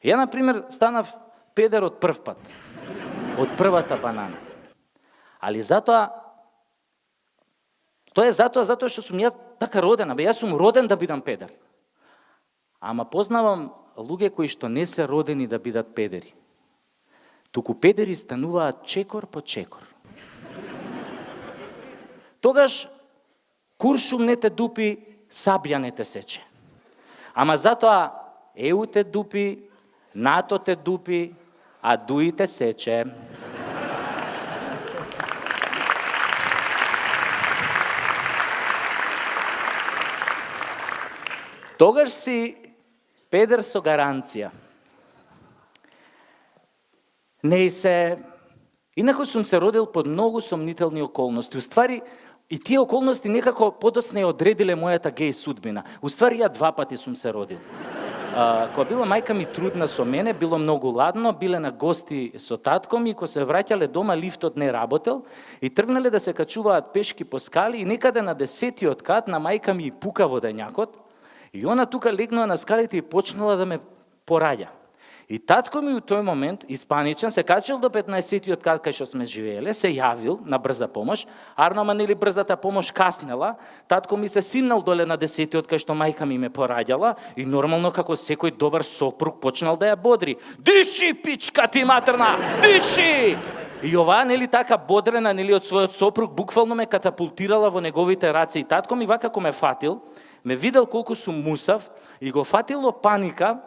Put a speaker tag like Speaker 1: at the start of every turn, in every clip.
Speaker 1: Ја, например, станав педер од прв пат. Од првата банана. Али затоа што сум ја така родена, јас сум роден да бидам педер. Ама познавам луѓе кои што не се родени да бидат педери. Туку педери стануваат чекор по чекор. Тогаш куршум не те дупи, сабја не те сече. Ама затоа ЕУ те дупи, НАТО те дупи, а ДУИ те сече. Тогаш си педер со гаранција. Инако сум се родил под многу сомнителни околности. Уствари, и тие околности некако подоцна ја одредиле мојата геј судбина. Уствари, ја 2 пати сум се родил. Кога била мајка ми трудна со мене, било многу ладно, биле на гости со татко ми, кога се враќале дома, лифтот не работел и тргнале да се качуваат пешки по скали и некаде на 10-тиот кат на мајка ми пука водењакот и она тука легнала на скалите и почнала да ме пораѓа. И татко ми у тој момент, испаничен, се качил до 15-тиот кат кај што сме живееле, се јавил на брза помош, арнома нели брзата помош каснела, татко ми се симнал доле на 10-тиот кај што мајка ми ме пораѓала и нормално како секој добар сопруг почнал да ја бодри. Диши, пичка ти матерна, диши! И оваа нели така бодрена нели од својот сопруг буквално ме катапултирала во неговите раце и татко ми вака како ме фатил, ме видел колку сум мусав и го фатило паника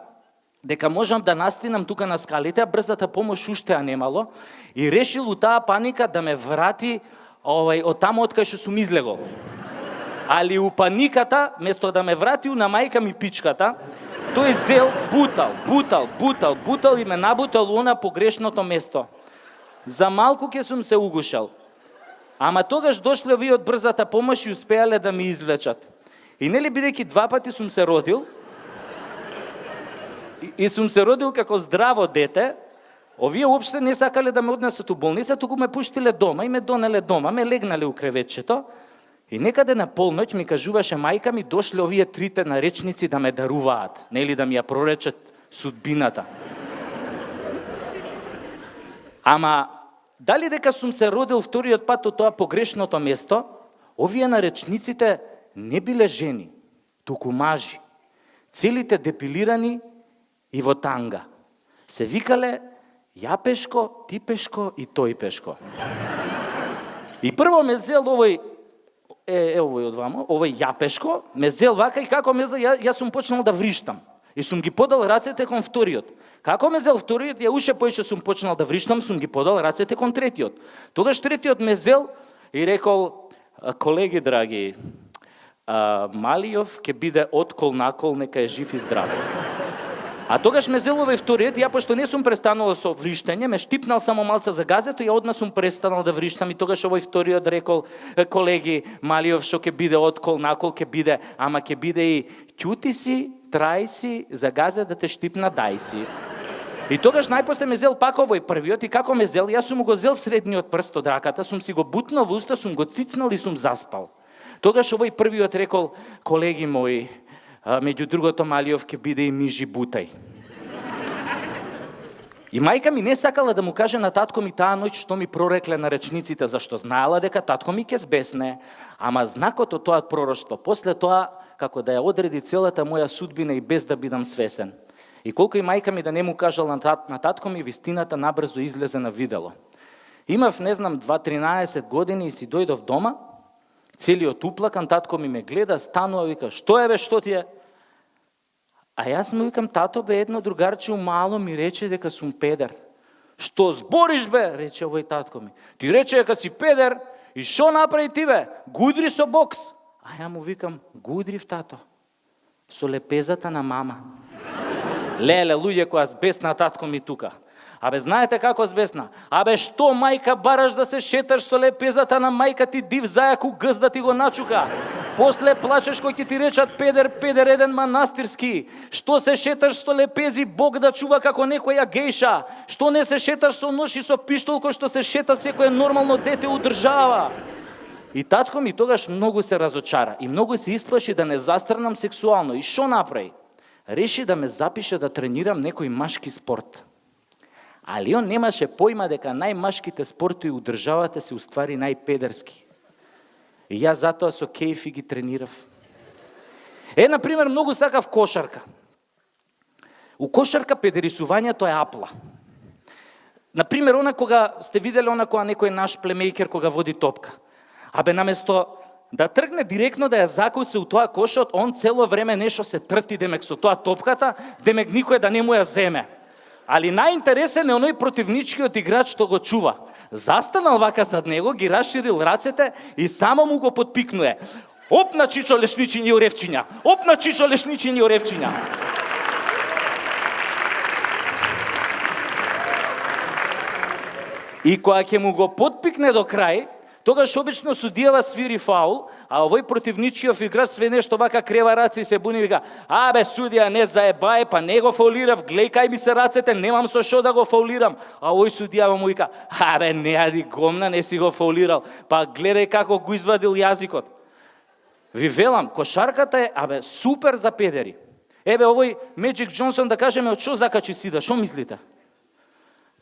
Speaker 1: дека можам да настинам тука на скалите, а брзата помош уште ја немало, и решил у таа паника да ме врати од таму од кај што сум излегол. Али у паниката, место да ме врати на мајка ми пичката, тој зел бутал и ме набутал у на погрешното место. За малку ке сум се угушал. Ама тогаш дошле овие од брзата помош и успеале да ми извлечат. И нели бидејќи 2 пати сум се родил, и сум се родил како здраво дете, овие уопште не сакале да ме однесат у болница, туку ме пуштиле дома и ме донеле дома, ме легнале у креветчето и некаде на полноќ ми кажуваше мајка ми дошле овие 3 наречници да ме даруваат, нели да ми ја проречат судбината. Ама дали дека сум се родил вториот пат од тоа погрешното место, овие наречниците не биле жени, туку мажи, целите депилирани и во танга. Се викале Јапешко, Типешко и Тојпешко. И прво ме зел овој од вама, овој Јапешко, ме зел вака и како ме зел, јас сум почнал да вриштам. И сум ги подал рацете кон вториот. Како ме зел вториот, ја уште поише сум почнал да вриштам, сум ги подал рацете кон третиот. Тогаш третиот ме зел и рекол, колеги драги, Малијов ќе биде од кол на кол, нека е жив и здрав. А тогаш ме зел овој вториот, ја пошто не сум престанал со вриштење, ме штипнал само малце за газето и ја одма сум престанал да вриштам и тогаш овој вториот рекол, колеги, Малијов што ќе биде од кол на кол, ќе биде, ама ќе биде и ќути си, трај си, за газе да те штипна, дај си. И тогаш најпосле ме зел пак овој првиот и како ме зел, јас сум го зел средниот прст од раката, сум си го бутнал во уста, сум го цицнал и сум заспал. Тогаш овој првиот рекол, колеги мои, меѓу другото Малијов ќе биде и мижи бутај. И мајка ми не сакала да му каже на татко ми таа ноќ што ми прорекле наречниците, зашто знаела дека татко ми ќе збесне, ама знакот од тоа пророштво, после тоа, како да ја одреди целата моја судбина и без да бидам свесен. И колку и мајка ми да не му кажала на татко ми, вистината набрзо излезе на видело. Имав, не знам, 2-13 години и си дојдов дома, целиот уплакан, татко ми ме гледа, станува, вика, што е бе, што ти е? А јас му викам, тато бе, едно другарче мало ми рече дека сум педер. Што збориш бе, рече овој татко ми. Ти рече дека си педер и што направи ти бе? Гудри со бокс. А ја му викам, гудрив тато, со лепезата на мама. Леле, луѓе која збесна татко ми тука. Абе, знаете како збесна? Абе, што мајка бараш да се шеташ со лепезата на мајка ти, див зајаку гъз да ти го начука? После плачеш кој ќе ти речат педер, педер еден манастирски. Што се шеташ со лепези, Бог да чува како некоја гејша? Што не се шеташ со нож и со пиштол кој што се шета секој нормално дете у држава? И татко ми тогаш многу се разочара и многу се исплаши да не застранам сексуално. И шо направи? Реши да ме запише да тренирам некој машки спорт. Али он немаше појма дека најмашките спортови у државата се уствари најпедерски. И јас затоа со кејфи ги тренирав. Например, многу сакав кошарка. У кошарка педерисувањето е апла. Например, она кога сте видели кога некој наш племејкер кога води топка. Наместо да тргне директно да ја закуца у тоа кошот, он цело време нешто се трти демек со тоа топката, демек никој да не му ја земе. Али најинтересен е оној противничкиот играч што го чува. Застанал вака зад него, ги расширил рацете и само му го подпикнуе. Оп на Чичо Лешничиња Уревчиња! Оп на Чичо Лешничиња Уревчиња! И кога ќе му го подпикне до крај, тогаш обично судијава свири фаул, а овој противничкиот играч све нешто вака крева раце и се буни и вика: судија, не заебај, па не го фаулирав, глеј кај ми се рацете, немам со шо да го фаулирам. А овој судијава му вика: не јади гомна, не си го фаулирал, па гледај како го извадил јазикот. Ви велам, кошарката е супер за педери. Овој Меджик Џонсон, да кажеме, од шо закачи сида, шо мислите?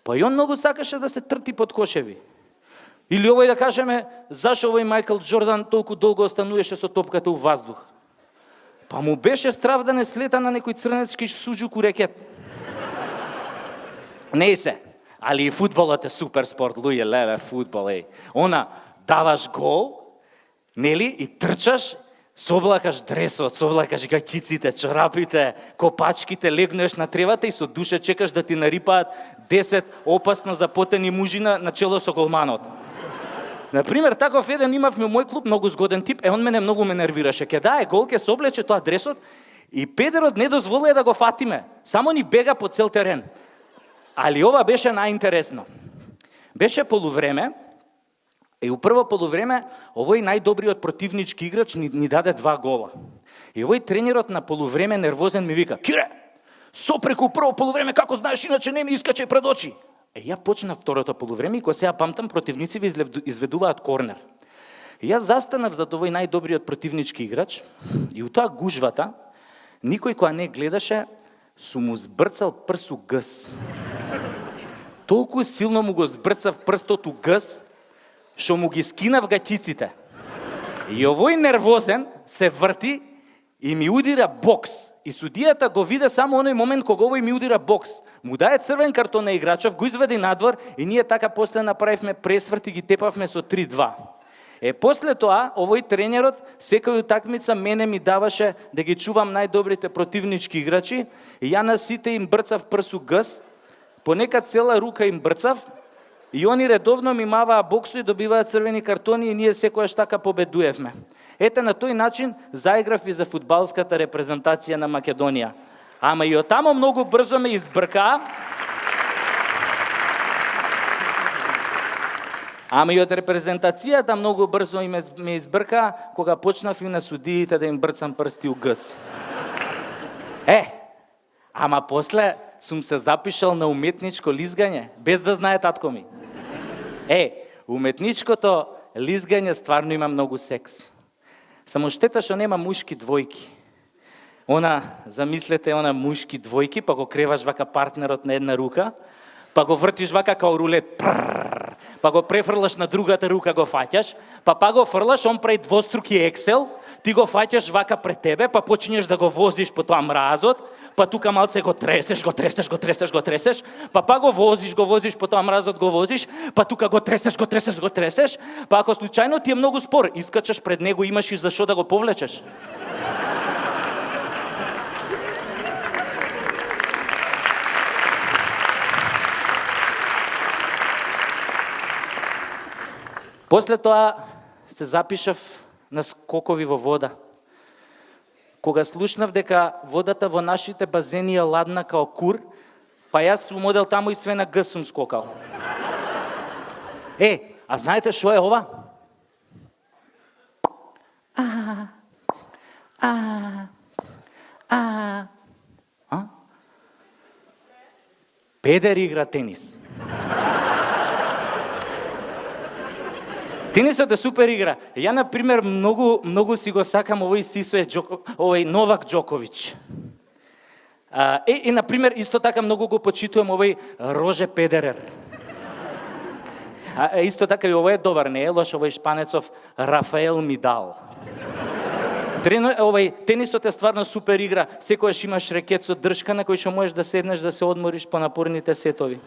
Speaker 1: Па и он многу сакаше да се трти под кошеви. Или овој да кажеме, зашо овој Мајкл Џордан толку долго остануваше со топката у ваздух? Па му беше страв да не слета на некој црнецки суџук у рекет. Не се, али и фудбалот е супер спорт, луѓе, леве, фудбал, Она, даваш гол, нели, и трчаш, соблакаш дресот, соблакаш гаќиците, чорапите, копачките, легнеш на тревата и со душа чекаш да ти нарипаат 10 опасно запотени мужина на чело со голманот. Например, таков еден имавме мој клуб, многу згоден тип, он мене многу ме нервираше. Ке дае гол, ке се облече тоа дресот и педерот не дозволува да го фатиме. Само ни бега по цел терен. Али ова беше најинтересно. Беше полувреме, и у прво полувреме овој најдобриот противнички играч ни даде 2 гола. И овој тренерот на полувреме нервозен ми вика: "Кире, сопреку прво полувреме, како знаеш, иначе не ми искаче пред очи." Ја почнав второто полувреме и кога сега памтам, противници ви изведуваат корнер. И јас застанав зад овој најдобриот противнички играч и у тоа гужвата никој која не гледаше су му збрцал прс у гъс. Толку силно му го збрцав прстот у гъс, што му ги скинав гаќиците. И овој нервозен се врти и ми удира бокс. И судијата го виде само оној момент кога овој ми удира бокс. Му даде црвен картон на играчов, го изведе надвор и ние така после направивме пресврт и ги тепавме со 3-2. После тоа, овој тренерот секој утакмица мене ми даваше да ги чувам најдобрите противнички играчи и ја на сите им брцав прсу гъс, понека цела рука им брцав и они редовно ми маваа боксо и добиваат црвени картони и ние секојаш така победуевме. На тој начин заиграв и за фудбалската репрезентација на Македонија. Ама и оттамо многу брзо ме избркаа. Ама и од репрезентацијата многу брзо ме избркаа кога почнав и на судиите да им брцам прсти у гъс. Ама после сум се запишал на уметничко лизгање, без да знае татко ми. Уметничкото лизгање стварно има многу секс. Само штета што нема мушки двојки. Замислете, мушки двојки, па го креваш вака партнерот на една рука, па го вртиш вака као рулет, па го префрлаш на другата рука, го фаќаш, па го фрлаш, он прави двоструки ексел, ти го фаќаш вака пред тебе, па почнеш да го возиш по тоа мразот, па тука малце го тресеш, па го возиш по тоа мразот, го возиш, па тука го тресеш, па ако случајно ти е многу спор, искачаш пред него, имаш и за шо да го повлечеш. После тоа се запишав на скокови во вода. Кога слушнав дека водата во нашите базени е ладна као кур, па јас сум одел таму и све на гъс сум скокал. А знаете шо е ова? Педер игра тенис. Тенисот е супер игра. Ја, например, многу си го сакам овој Новак Џоковиќ. И, например, исто така многу го почитувам овој Роже Педерер. Исто така и овој е добар, не е лош, овој шпанецов Рафаел Мидал. Тенисот е стварно супер игра. Секојаш имаш рекет со дршка на кој што можеш да седнеш да се одмориш по напорните сетови.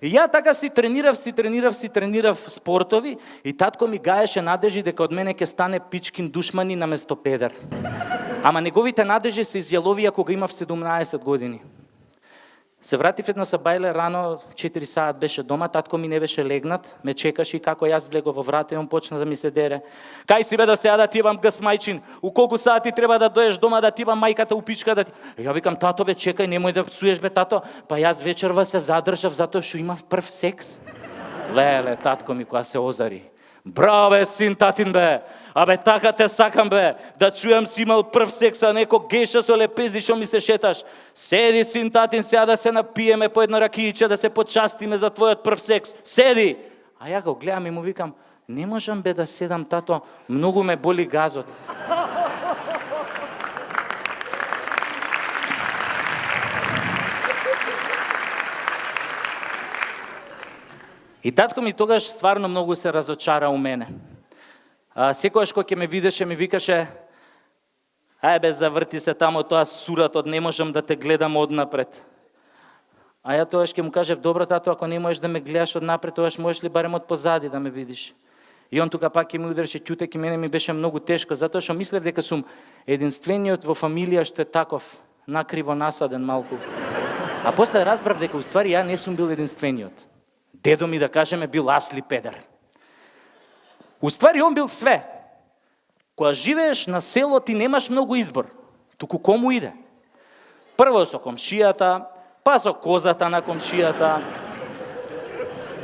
Speaker 1: Ја така си тренирав спортови и татко ми гаеше надежи дека од мене ќе стане пичкин душмани наместо педер. Ама неговите надежи се изјаловија кога имав 17 години. Се вратив една сабајле рано, 4 саат беше дома, татко ми не беше легнат, ме чекаше и како јас влегов во врата и он почна да ми се дере. Кај си бе да сега да ти ебам гас мајчин, у колку сати треба да доеш дома да ти ебам мајката у пичка да ти... Ја викам, тато бе, чекај, немој да псуеш бе, тато, па јас вечерва се задржав затоа што имав прв секс. Леле, татко ми која се озари. Браво бе, син татин бе, абе така те сакам бе, да чујам си имал прв секс, а неко геша со лепези што ми се шеташ. Седи, син татин, сега да се напиеме по едно ракијче, да се почастиме за твојот прв секс. Седи! А ја го гледам и му викам, не можам бе да седам, тато, многу ме боли газот. И татко ми тогаш стварно многу се разочара у мене. Секојаш кога ќе ме видеше, ми викаше, ај бе, заврти се тамо тоа суратот, не можам да те гледам однапред. А ја тогаш ќе му кажев, добро тато, ако не можеш да ме гледаш однапред, тогаш можеш ли барем од позади да ме видиш? И он тука пак ќе ми удреше ќутек и мене ми беше многу тешко, затоа што мислев дека сум единствениот во фамилија што е таков, накриво насаден малку. А после разбрав дека уствари ја не сум бил единствениот. Дедо ми, да кажеме, бил Асли Педер. Уствари, он бил све. Кога живееш на село, ти немаш многу избор. Туку кому иде? Прво со комшијата, па со козата на комшијата.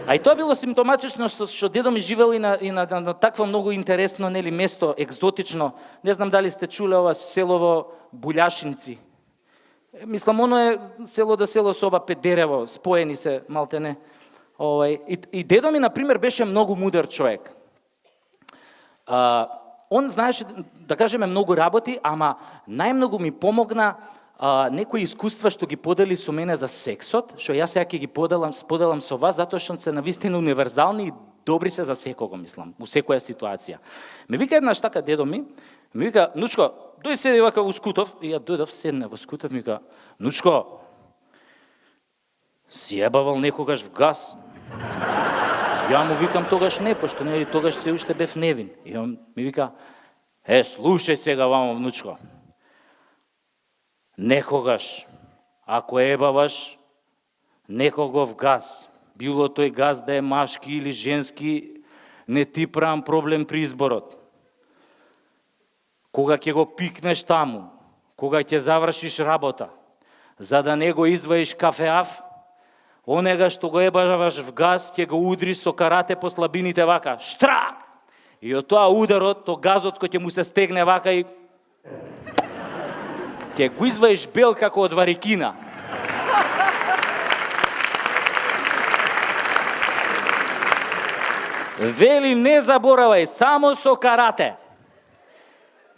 Speaker 1: А и тоа било симптоматично што дедо ми живел и на такво многу интересно, нели, место, екзотично. Не знам дали сте чуле ова селово Булјашинци. Мислам, оно е село до село со ова Педерево, споени се малтене. И дедо ми, например, беше многу мудар човек. Он знаеше, да кажеме, многу работи, ама најмногу ми помогна некои искуства што ги подели со мене за сексот, што јас сега ќе ги поделам со вас, затоа што се навистина универзални и добри се за секого, мислам, у секоја ситуација. Ме вика еднаш така дедо ми вика, Нучко, дој седи вака во скутов, и ја дојдов, седне во скутов, ми вика, Нучко, си ебавал некогаш в газ? Ја му викам тогаш не, пошто нели тогаш се уште бев невин. И он ми вика, слушај сега вамо, внучко. Некогаш, ако ебаваш некогов газ, било тој газ да е машки или женски, не ти правам проблем при изборот. Кога ќе го пикнеш таму, кога ќе завршиш работа, за да не го изваиш кафеав, онега што го ебаваш в газ, ќе го удриш со карате по слабините вака, штрак! И од тоа ударот, то газот кој ќе му се стегне вака и ќе го изваиш бел како од варикина. Вели, не заборавај, само со карате.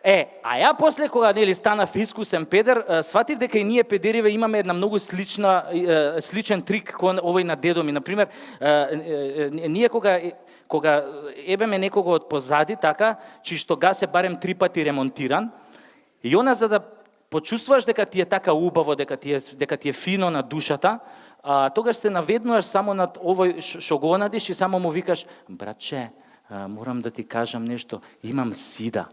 Speaker 1: А ја после кога нели станав искусен педер, сватив дека и ние педериве имаме една многу сличен трик кон овој на дедо ми. Например, ние кога ебеме некого од позади, така, чишто газ е барем 3 пати ремонтиран, и она за да почувствуваш дека ти е така убаво, дека ти е фино на душата, тогаш се наведнуваш само над овој што го онадиш и само му викаш, братче, морам да ти кажам нешто, имам сида.